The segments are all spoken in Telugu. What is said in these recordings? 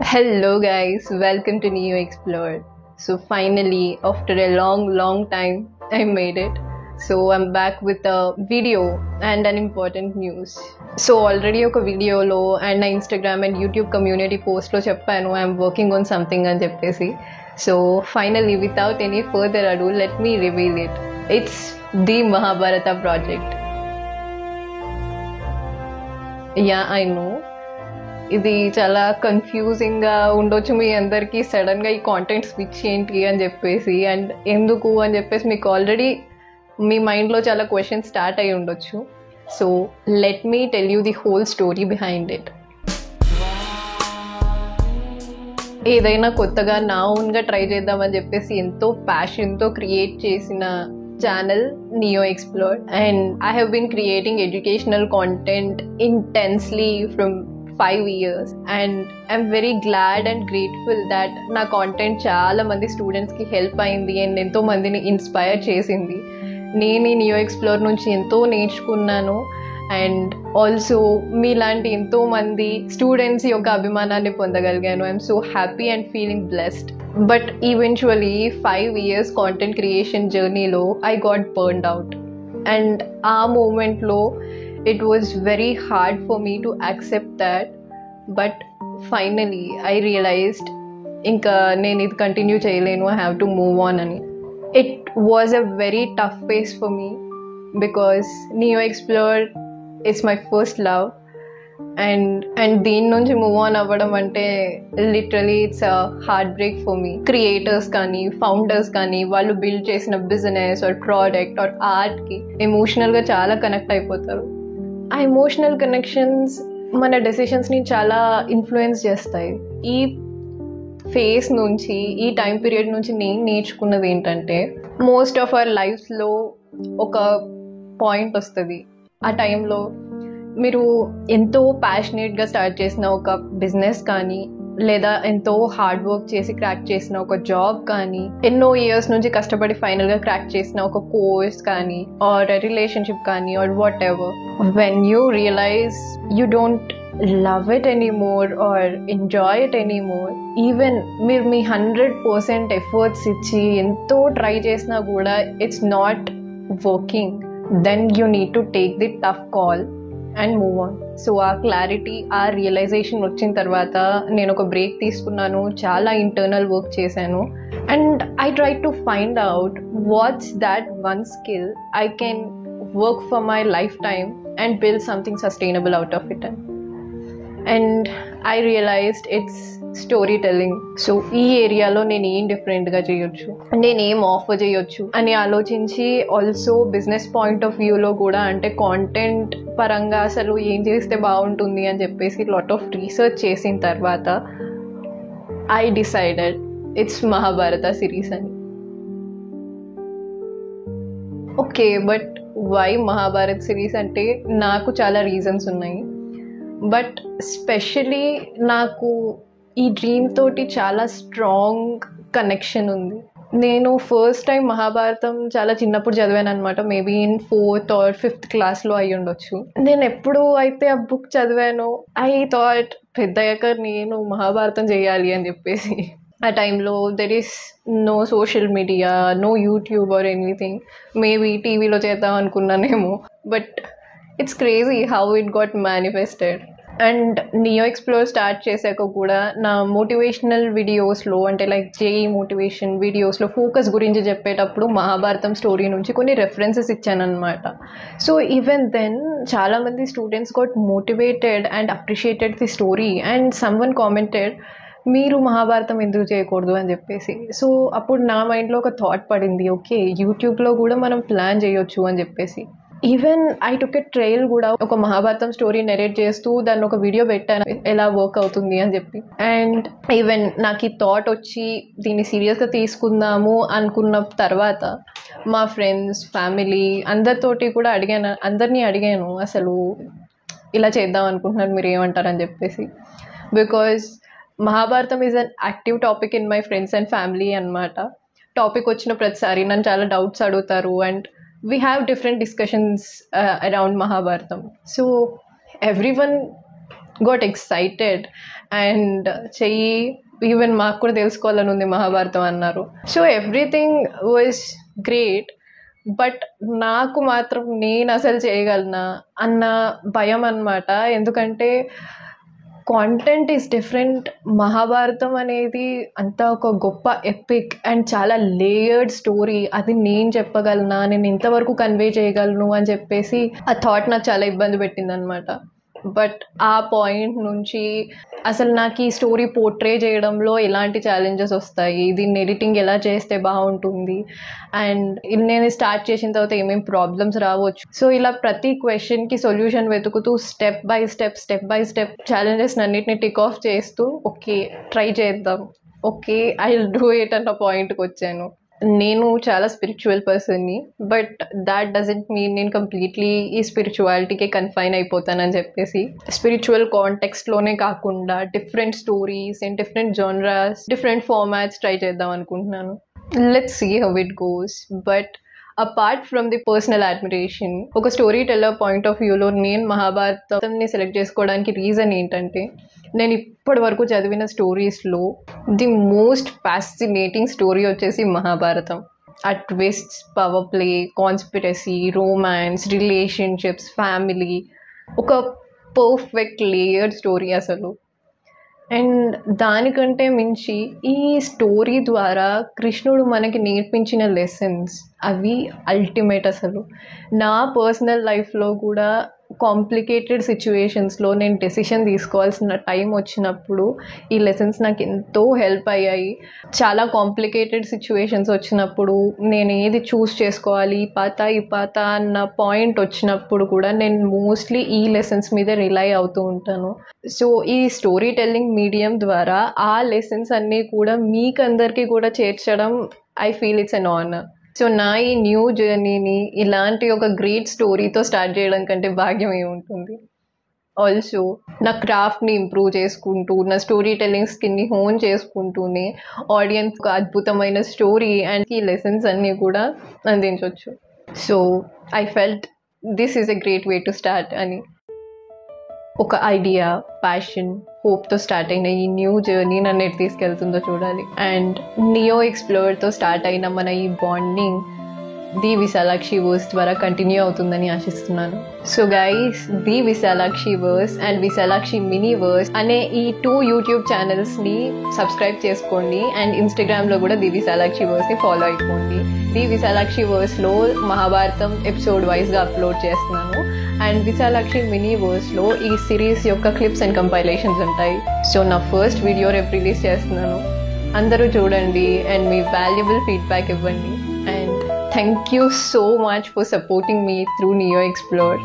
Hello guys, welcome to Neo Explore. So finally, after a long time, I made it. So I'm back with a video and an important news. So already ఒక వీడియోలో అండ్ నా ఇన్స్టాగ్రామ్ అండ్ యూట్యూబ్ కమ్యూనిటీ పోస్ట్లో చెప్పాను ఐఎమ్ వర్కింగ్ ఆన్ సంథింగ్ అని చెప్పేసి. So finally without any further అడు let me reveal it. It's the Mahabharata project. Yeah I know ఇది చాలా కన్ఫ్యూజింగ్గా ఉండొచ్చు మీ అందరికీ, సడన్గా ఈ కాంటెంట్ స్విచ్ ఏంటి అని చెప్పేసి అండ్ ఎందుకు అని చెప్పేసి మీకు ఆల్రెడీ మీ మైండ్లో చాలా క్వశ్చన్స్ స్టార్ట్ అయి ఉండొచ్చు. So let me tell you the whole story behind it. ఏదైనా కొత్తగా నా ఓన్గా ట్రై చేద్దామని చెప్పేసి ఎంతో ప్యాషన్తో క్రియేట్ చేసిన channel Neo Explore, and I have been creating educational content intensely from 5 years, and I'm very glad and grateful that నా కాంటెంట్ చాలా మంది స్టూడెంట్స్కి హెల్ప్ అయింది అండ్ ఎంతో మందిని ఇన్స్పైర్ చేసింది. నేను ఈ Neo Explore నుంచి ఎంతో నేర్చుకున్నాను అండ్ ఆల్సో మీలాంటి ఎంతో మంది స్టూడెంట్స్ యొక్క అభిమానాన్ని పొందగలిగాను. I'm so happy and feeling blessed. But eventually 5 years content creation జర్నీలో I got burned out and ఆ మూమెంట్లో it was very hard for me to accept that, but finally I realized inka nenu idi continue cheyalenu, I have to move on ani. It was a very tough phase for me because Neo Explore is my first love and దీని నుంచి మూవ్ ఆన్ అవ్వడం అంటే literally it's a heart break for me. Creators కానీ ఫౌండర్స్ కానీ వాళ్ళు బిల్డ్ చేసిన బిజినెస్ ఆర్ ప్రోడక్ట్ ఆర్ ఆర్ట్కి ఎమోషనల్గా చాలా కనెక్ట్ అయిపోతారు. ఆ ఎమోషనల్ కనెక్షన్స్ మన డెసిషన్స్ని చాలా ఇన్ఫ్లుయెన్స్ చేస్తాయి. ఈ ఫేస్ నుంచి ఈ టైం పీరియడ్ నుంచి నేను నేర్చుకున్నది ఏంటంటే, మోస్ట్ ఆఫ్ అవర్ లైఫ్స్లో ఒక పాయింట్ వస్తుంది. ఆ టైంలో మీరు ఎంతో ప్యాషనేట్గా స్టార్ట్ చేసిన ఒక బిజినెస్ కానీ లేదా ఎంతో హార్డ్ వర్క్ చేసి క్రాక్ చేసిన ఒక జాబ్ కానీ, ఎన్నో ఇయర్స్ నుంచి కష్టపడి ఫైనల్గా క్రాక్ చేసిన ఒక కోర్స్ కానీ ఆర్ రిలేషన్షిప్ కానీ or whatever, when you realise you don't love it anymore or enjoy it anymore, even మీరు మీ 100% ఎఫర్ట్స్ ఇచ్చి ఎంతో ట్రై చేసినా కూడా it's not working, then you need to take the tough call and move on. So ఆ క్లారిటీ, ఆ రియలైజేషన్ వచ్చిన తర్వాత నేను ఒక బ్రేక్ తీసుకున్నాను, చాలా ఇంటర్నల్ వర్క్ చేశాను and I try to find out what's that one skill I can work for my lifetime and build something sustainable out of it. And I realised it's story telling. So ఈ ఏరియాలో నేను ఏం డిఫరెంట్గా చేయొచ్చు, నేను ఏం ఆఫర్ చేయొచ్చు అని ఆలోచించి, ఆల్సో బిజినెస్ పాయింట్ ఆఫ్ వ్యూలో కూడా, అంటే కాంటెంట్ పరంగా అసలు ఏం చేస్తే బాగుంటుంది అని చెప్పేసి లాట్ ఆఫ్ రీసెర్చ్ చేసిన తర్వాత I decided it's Mahabharata series అని. Okay, but why Mahabharat series అంటే నాకు చాలా రీజన్స్ ఉన్నాయి. బట్ స్పెషలీ నాకు ఈ డ్రీమ్ తోటి చాలా స్ట్రాంగ్ కనెక్షన్ ఉంది. నేను ఫస్ట్ టైం మహాభారతం చాలా చిన్నప్పుడు చదివాను అనమాట. Maybe in 4th or 5th క్లాస్లో అయ్యి ఉండొచ్చు. నేను ఎప్పుడు అయితే ఆ బుక్ చదివానో ఐ థాట్ పెద్దయ్యాక నేను మహాభారతం చేయాలి అని చెప్పేసి. ఆ టైంలో there is no social media, no YouTube or anything. Maybe టీవీలో చేద్దాం అనుకున్నానేమో, but it's crazy how it got manifested. And Neo Explore start చేశాక కూడా నా మోటివేషనల్ వీడియోస్లో, అంటే లైక్ జేఈ మోటివేషన్ వీడియోస్లో ఫోకస్ గురించి చెప్పేటప్పుడు మహాభారతం స్టోరీ నుంచి కొన్ని రెఫరెన్సెస్ ఇచ్చానమాట. సో ఈవెన్ దెన్ చాలామంది students got motivated and appreciated the story and someone commented మీరు మహాభారతం ఎందుకు చేయకూడదు అని చెప్పేసి. సో అప్పుడు నా మైండ్లో ఒక థాట్ పడింది, ఓకే యూట్యూబ్లో కూడా మనం ప్లాన్ చేయొచ్చు అని చెప్పేసి. Even I took a trial కూడా, ఒక మహాభారతం స్టోరీ నెరేట్ చేస్తూ దాన్ని ఒక వీడియో పెట్టాను ఎలా వర్క్ అవుతుంది అని చెప్పి. అండ్ ఈవెన్ నాకు ఈ థాట్ వచ్చి దీన్ని సీరియస్గా తీసుకుందాము అనుకున్న తర్వాత మా ఫ్రెండ్స్, ఫ్యామిలీ అందరితోటి కూడా అందరినీ అడిగాను అసలు ఇలా చేద్దాం అనుకుంటున్నాను, మీరు ఏమంటారని చెప్పేసి. Because Mahabharatam is an active topic in my friends and family అనమాట. టాపిక్ వచ్చిన ప్రతిసారి నన్ను చాలా డౌట్స్ అడుగుతారు and we have different discussions around Mahabharatam. So everyone got excited and చెయ్యి, ఈవెన్ మాకు కూడా తెలుసుకోవాలని ఉంది మహాభారతం అన్నారు. So everything was great, but నాకు మాత్రం నేను అసలు చేయగలనా అన్న భయం అన్నమాట. ఎందుకంటే కాంటెంట్ ఈస్ డిఫరెంట్. మహాభారతం అనేది అంత ఒక గొప్ప ఎపిక్ అండ్ చాలా లేయర్డ్ స్టోరీ. అది నేను చెప్పగలనా, నేను ఇంతవరకు కన్వే చేయగలను అని చెప్పేసి ఆ థాట్ నాకు చాలా ఇబ్బంది పెట్టింది అనమాట. బట్ ఆ పాయింట్ నుంచి అసలు నాకు ఈ స్టోరీ పోర్ట్రే చేయడంలో ఎలాంటి ఛాలెంజెస్ వస్తాయి, దీన్ని ఎడిటింగ్ ఎలా చేస్తే బాగుంటుంది, అండ్ నేను స్టార్ట్ చేసిన తర్వాత ఏమేమి ప్రాబ్లమ్స్ రావచ్చు. సో ఇలా ప్రతి క్వశ్చన్కి సొల్యూషన్ వెతుకుతూ స్టెప్ బై స్టెప్ ఛాలెంజెస్ అన్నిటిని టిక్ ఆఫ్ చేస్తూ ఓకే ట్రై చేద్దాం, okay I will do it అన్న పాయింట్కి వచ్చాను. నేను చాలా స్పిరిచువల్ పర్సన్ని, బట్ దాట్ డజంట్ మీన్ నేను కంప్లీట్లీ ఈ స్పిరిచువాలిటీకే కన్ఫైన్ అయిపోతానని చెప్పేసి స్పిరిచువల్ కాంటెక్స్ట్లోనే కాకుండా different stories and different genres, different formats try చేద్దాం అనుకుంటున్నాను. Let's see how it goes. But apart from the personal admiration, ఒక స్టోరీ టెల్లర్ పాయింట్ ఆఫ్ వ్యూలో నేను మహాభారతంని సెలెక్ట్ చేసుకోవడానికి రీజన్ ఏంటంటే, నేను ఇప్పటి వరకు చదివిన స్టోరీస్లో ది మోస్ట్ ఫ్యాసినేటింగ్ స్టోరీ వచ్చేసి మహాభారతం. ఆ twists, power play, conspiracy, romance, relationships, family, ఒక పర్ఫెక్ట్ లేయర్డ్ స్టోరీ అసలు. అండ్ దానికంటే మించి ఈ స్టోరీ ద్వారా కృష్ణుడు మనకి నేర్పించిన లెసన్స్ అవి అల్టిమేట్ అసలు. నా పర్సనల్ లైఫ్లో కూడా కాంప్లికేటెడ్ సిచ్యువేషన్స్లో నేను డెసిషన్ తీసుకోవాల్సిన టైం వచ్చినప్పుడు ఈ లెసన్స్ నాకు ఎంతో హెల్ప్ అయ్యాయి. చాలా కాంప్లికేటెడ్ సిచ్యువేషన్స్ వచ్చినప్పుడు నేను ఏది చూస్ చేసుకోవాలి, ఈ పాత అన్న పాయింట్ వచ్చినప్పుడు కూడా నేను మోస్ట్లీ ఈ లెసన్స్ మీద రిలై అవుతూ ఉంటాను. సో ఈ స్టోరీ టెల్లింగ్ మీడియం ద్వారా ఆ లెసన్స్ అన్నీ కూడా మీకందరికీ కూడా చేర్చడం I feel it's an honour. So నా ఈ న్యూ జర్నీని ఇలాంటి ఒక గ్రేట్ స్టోరీతో స్టార్ట్ చేయడం కంటే భాగ్యం ఏముంటుంది. ఆల్సో నా క్రాఫ్ట్ని ఇంప్రూవ్ చేసుకుంటూ, నా స్టోరీ టెల్లింగ్ స్కిన్ని హోన్ చేసుకుంటూనే ఆడియన్స్ ఒక అద్భుతమైన స్టోరీ అండ్ ఈ లెసన్స్ అన్నీ కూడా అందించవచ్చు. So I felt this is a great way to start అని. ఒక ఐడియా, ప్యాషన్, హోప్తో స్టార్ట్ అయిన ఈ న్యూ జర్నీ నన్ను ఎటు తీసుకెళ్తుందో చూడాలి. అండ్ నియో ఎక్స్ప్లోర్తో స్టార్ట్ అయిన మన ఈ బాండింగ్ ది విశాలాక్షి వర్స్ ద్వారా కంటిన్యూ అవుతుందని ఆశిస్తున్నాను. So guys, the Vishalakshi verse and Vishalakshi mini verse అనే ఈ 2 యూట్యూబ్ ఛానల్స్ని సబ్స్క్రైబ్ చేసుకోండి. అండ్ ఇన్స్టాగ్రామ్లో కూడా ది విశాలాక్షి వర్స్ని ఫాలో అయిపోండి. ది విశాలాక్షి వర్స్లో మహాభారతం ఎపిసోడ్ వైజ్గా అప్లోడ్ చేస్తున్నాను. అండ్ విశాలాక్షి మినీ వర్స్లో ఈ సిరీస్ యొక్క క్లిప్స్ అండ్ కంపైలేషన్స్ ఉంటాయి. సో నా ఫస్ట్ వీడియో రేపు రిలీజ్ చేస్తున్నాను, అందరూ చూడండి అండ్ మీ వాల్యుబుల్ ఫీడ్బ్యాక్ ఇవ్వండి. And thank you so much for supporting me through Neo Explore,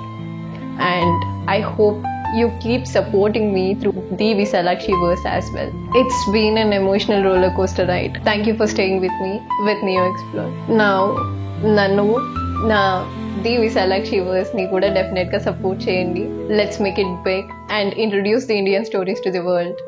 and I hope you keep supporting me through the Visalakshi verse as well. It's been an emotional roller coaster ride. Thank you for staying with me with Neo Explore. Now nanu na the Visalakshi verse ni kuda definitely support cheyandi. Let's make it big and introduce the Indian stories to the world.